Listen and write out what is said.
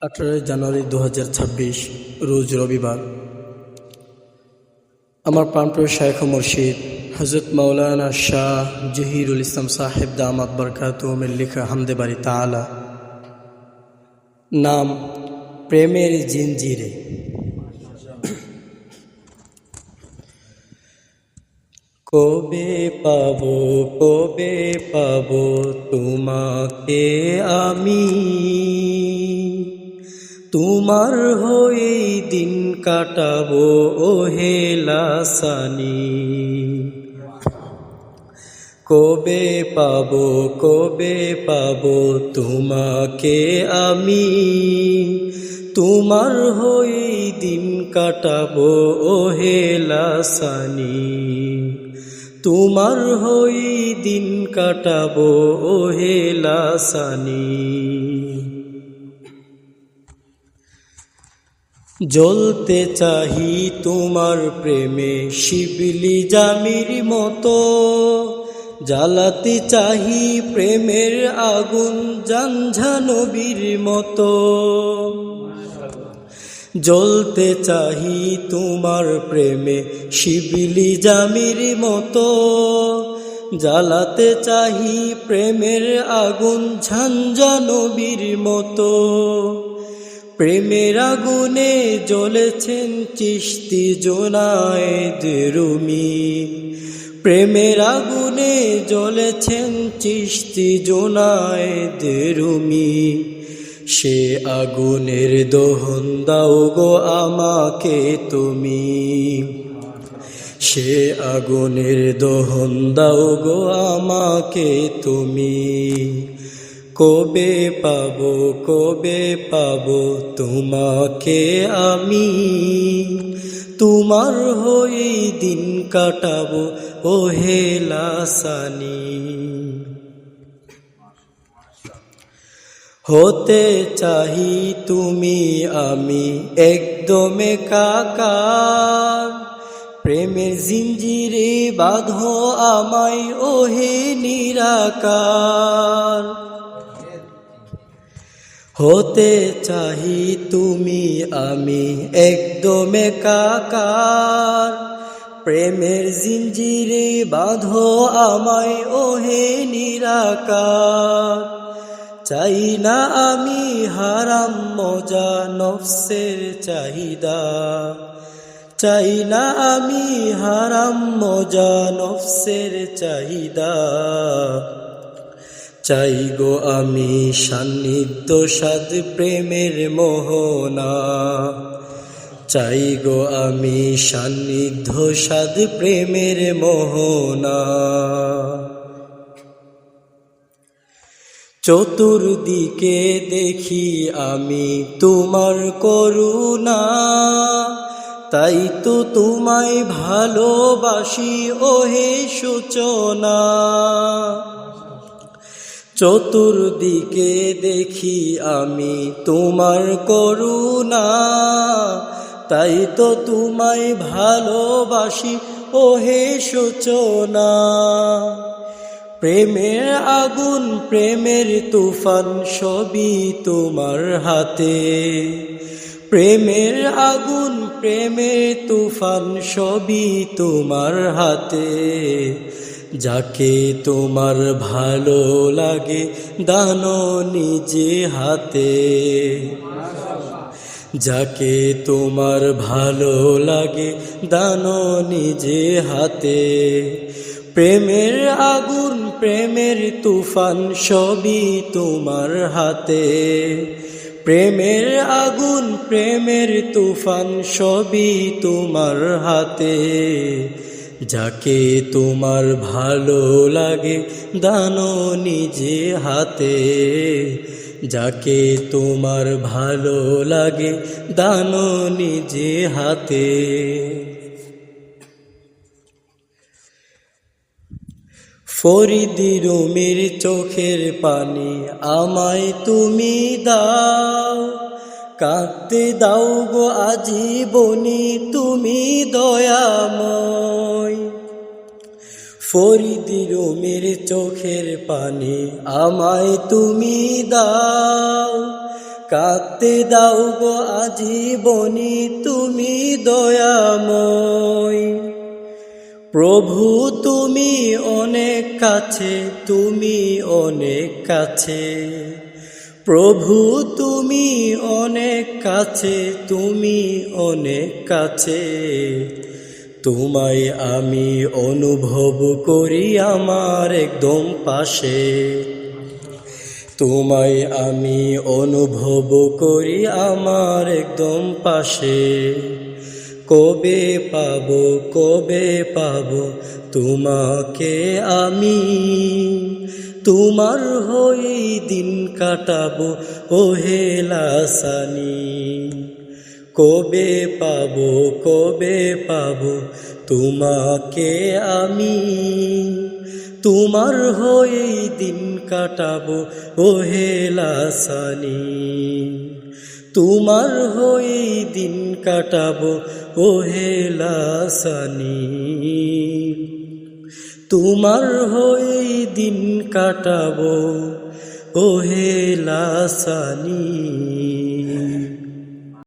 18 জানুয়ারি 2026 রোজ রবিবার। আমার প্রাণপ্রিয় শাইখ ও মুর্শিদ হযরত মাওলানা শাহ জহিরুল ইসলাম সাহেব দামাত বরকাতুহুমের লেখা হামদে বারি তাআলা। নাম প্রেমের জিঞ্জিরে। কবে পাবো তোমাকে আমি, তোমার হয়ে দিন কাটাবো ওহে লাসানি। কবে পাবো তোমাকে আমি, তোমার হয়ে দিন কাটাবো ওহে লাসানি। তোমার হয়ে দিন কাটাবো ওহে লাসানি। জ্বলতে চাহি তোমার প্রেমে শিবলি জামির মতো, জ্বালাতে চাহি প্রেমের আগুন জাঞ্ঝা নবীর মতো। জ্বলতে চাহি তোমার প্রেমে শিবলি জামির মতো, জ্বালাতে চাহি প্রেমের আগুন ঝঞ্ঝা নবীর মতো। প্রেমের আগুনে জ্বলেছেন চিশতি জুনায়েদ রুমি, প্রেমের আগুনে জ্বলেছেন চিশতি জুনায়েদ রুমি। সে আগুনের দহন দাও গো আমাকে তুমি, সে আগুনের দহন দাও গো আমাকে তুমি। কবে পাবো তোমাকে আমি, তোমার হয়ে দিন কাটাবো ওহে লাসানি। হতে চাহি তুমি আমি একদম একাকার, প্রেমের জিঞ্জিরে বাঁধো আমায় ওহে নিরাকার। হতে চাহি তুমি আমি একদম একাকার, প্রেমের জিঞ্জিরে বাঁধো আমায় ওহে নিরাকার। চাই না আমি হারাম মজা নফসের চাহিদা, চাই না আমি হারাম মজা নফসের চাহিদা। চাই গো আমি সান্নিধ্য সাদ প্রেমের মোহনা, চাই গো আমি সান্নিধ্য সাদ প্রেমের মোহনা। চতুর্দিকে দেখি আমি তোমার করুণা, তাই তো তোমায় ভালোবাসি ওহে সূচনা। চতুর্দিকে দেখি আমি তোমার করুণা, তাই তো তোমায় ভালোবাসি ওহে সূচনা। প্রেমের আগুন প্রেমের তুফান সবই তোমার হাতে, প্রেমের আগুন প্রেমের তুফান সবই তোমার হাতে। যাকে তোমার ভালো লাগে দানো নিজে হাতে, যাকে তোমার ভালো লাগে দানো নিজে হাতে। প্রেমের আগুন প্রেমের তুফান সবই তোমার হাতে, প্রেমের আগুন প্রেমের তুফান সবই তোমার হাতে। যাকে তোমার ভালো লাগে দানো নিজে হাতে, যাকে তোমার ভালো লাগে দানো নিজে হাতে। ফরিদি রুমির চোখের পানি আমায় তুমি দাও, কাঁদতে দাও গো আজীবনী তুমি দয়াময়। ফরিদি রুমির চোখের পানি আমায় তুমি দাও, কাঁদতে দাও গো আজীবনী তুমি দয়াময়। প্রভু তুমি অনেক কাছে, তুমি অনেক কাছে, প্রভু তুমি অনেক কাছে, তুমি অনেক কাছে। তোমায় আমি অনুভব করি আমার একদম পাশে, তোমায় আমি অনুভব করি আমার একদম পাশে। কবে পাবো, কবে পাবো তোমাকে আমি, তোমার হয়ে দিন কাটাবো ওহে লাসানি। কবে পাবো, কবে পাবো তোমাকে আমি, তোমার হয়ে দিন কাটাবো ওহে লাসানি। তোমার হয়ে দিন কাটাবো ওহে লাসানি, তোমার হয়ে দিন কাটাবো ওহে লাসানি।